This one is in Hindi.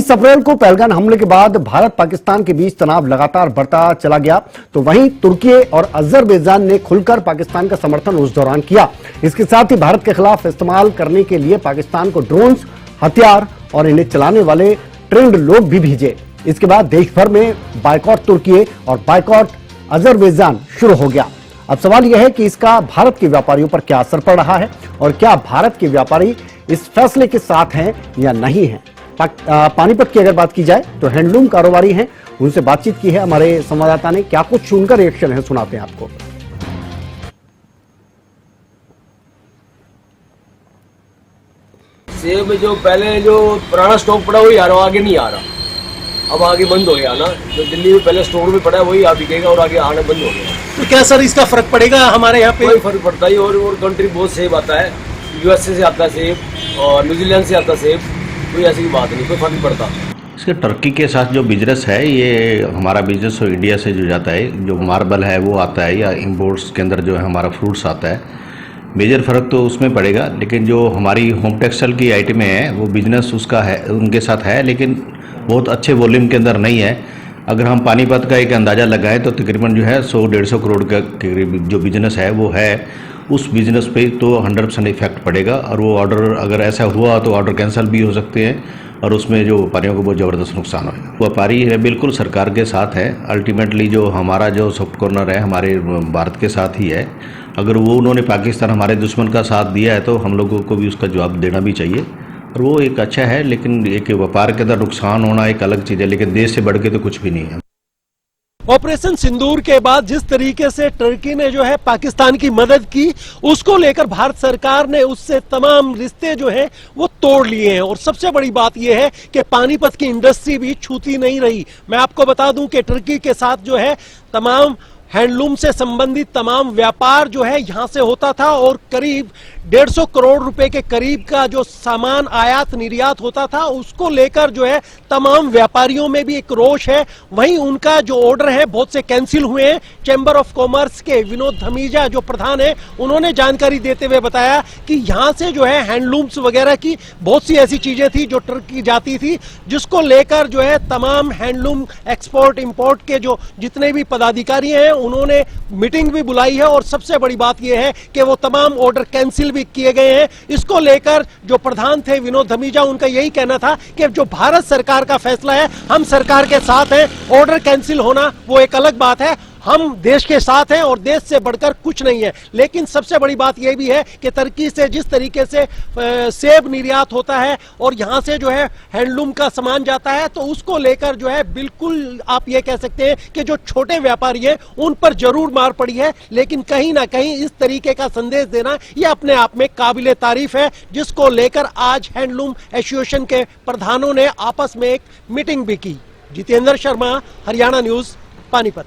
22 अप्रैल को पहलगाम हमले के बाद भारत पाकिस्तान के बीच तनाव लगातार बढ़ता चला गया, तो वहीं तुर्की और अजरबैजान ने खुलकर पाकिस्तान का समर्थन उस दौरान किया। इसके साथ ही भारत के खिलाफ इस्तेमाल करने के लिए पाकिस्तान को ड्रोन्स, हथियार और इन्हें चलाने वाले ट्रेंड लोग भी भेजे। इसके बाद देश भर में बायकॉट तुर्की और बायकॉट अजरबैजान शुरू हो गया। अब सवाल यह है कि इसका भारत के व्यापारियों पर क्या असर पड़ रहा है और क्या भारत के व्यापारी इस फैसले के साथ हैं या नहीं हैं। पानीपत की अगर बात की जाए तो हैंडलूम कारोबारी हैं, उनसे बातचीत की है हमारे संवाददाता ने। क्या कुछ सुनकर रिएक्शन है, सुनाते हैं आपको। सेब जो पहले जो पुराना स्टॉक पड़ा वही आ रहा, आगे नहीं आ रहा, अब आगे बंद हो गया ना। जो दिल्ली में पहले स्टोर में पड़ा है वही आ बिकेगा और आगे आना बंद हो गया। तो क्या सर इसका फर्क पड़ेगा हमारे यहाँ पे? कोई फर्क पड़ता है। और कंट्री बहुत सेब आता है, यूएसए से आता है सेब और न्यूजीलैंड से आता है सेब, कोई ऐसी बात नहीं, कोई फर्क पड़ता। इसके टर्की के साथ जो बिजनेस है, ये हमारा बिजनेस तो इंडिया से जो जाता है, जो मार्बल है वो आता है, या इम्पोर्ट्स के अंदर जो है हमारा फ्रूट्स आता है, मेजर फ़र्क तो उसमें पड़ेगा। लेकिन जो हमारी होम टेक्सटाइल की आइटमें हैं वो बिजनेस उसका है, उनके साथ है, लेकिन बहुत अच्छे वॉल्यूम के अंदर नहीं है। अगर हम पानीपत का एक अंदाज़ा लगाएं तो तकरीबन जो है 100-150 करोड़ का जो बिजनेस है वो है। उस बिजनेस पे तो 100% इफेक्ट पड़ेगा, और वो ऑर्डर अगर ऐसा हुआ तो ऑर्डर कैंसिल भी हो सकते हैं, और उसमें जो व्यापारियों को बहुत ज़बरदस्त नुकसान होगा। व्यापारी है बिल्कुल सरकार के साथ है, अल्टीमेटली जो हमारा जो सॉफ्ट कॉर्नर है हमारे भारत के साथ ही है। अगर वो उन्होंने पाकिस्तान हमारे दुश्मन का साथ दिया है तो हम लोगों को भी उसका जवाब देना भी चाहिए, और वो एक अच्छा है। लेकिन एक व्यापार के अंदर नुकसान होना एक अलग चीज़ है, लेकिन देश से बढ़ के तो कुछ भी नहीं है। ऑपरेशन सिंदूर के बाद जिस तरीके से टर्की ने जो है पाकिस्तान की मदद की, उसको लेकर भारत सरकार ने उससे तमाम रिश्ते जो है वो तोड़ लिए हैं। और सबसे बड़ी बात यह है कि पानीपत की इंडस्ट्री भी छूती नहीं रही। मैं आपको बता दूं कि टर्की के साथ जो है तमाम हैंडलूम से संबंधित तमाम व्यापार जो है यहां से होता था, और करीब 150 करोड़ रुपए के करीब का जो सामान आयात निर्यात होता था, उसको लेकर जो है तमाम व्यापारियों में भी एक रोष है। वहीं उनका जो ऑर्डर है बहुत से कैंसिल हुए हैं। चैम्बर ऑफ कॉमर्स के विनोद धमीजा जो प्रधान है, उन्होंने जानकारी देते हुए बताया कि यहां से जो है हैंडलूम्स वगैरह की बहुत सी ऐसी चीजें थी जो टर्की जाती थी, जिसको लेकर जो है तमाम हैंडलूम एक्सपोर्ट इंपोर्ट के जो जितने भी पदाधिकारी हैं उन्होंने मीटिंग भी बुलाई है। और सबसे बड़ी बात यह है कि वो तमाम ऑर्डर कैंसिल भी किए गए हैं। इसको लेकर जो प्रधान थे विनोद धमीजा, उनका यही कहना था कि जो भारत सरकार का फैसला है, हम सरकार के साथ हैं। ऑर्डर कैंसिल होना वो एक अलग बात है, हम देश के साथ हैं और देश से बढ़कर कुछ नहीं है। लेकिन सबसे बड़ी बात यह भी है कि तुर्की से जिस तरीके से सेब निर्यात होता है और यहां से जो है हैंडलूम का सामान जाता है, तो उसको लेकर जो है बिल्कुल आप ये कह सकते हैं कि जो छोटे व्यापारी हैं उन पर जरूर मार पड़ी है। लेकिन कहीं ना कहीं इस तरीके का संदेश देना यह अपने आप में काबिले तारीफ है, जिसको लेकर आज हैंडलूम एसोसिएशन के प्रधानों ने आपस में एक मीटिंग भी की। जितेंद्र शर्मा, हरियाणा न्यूज, पानीपत।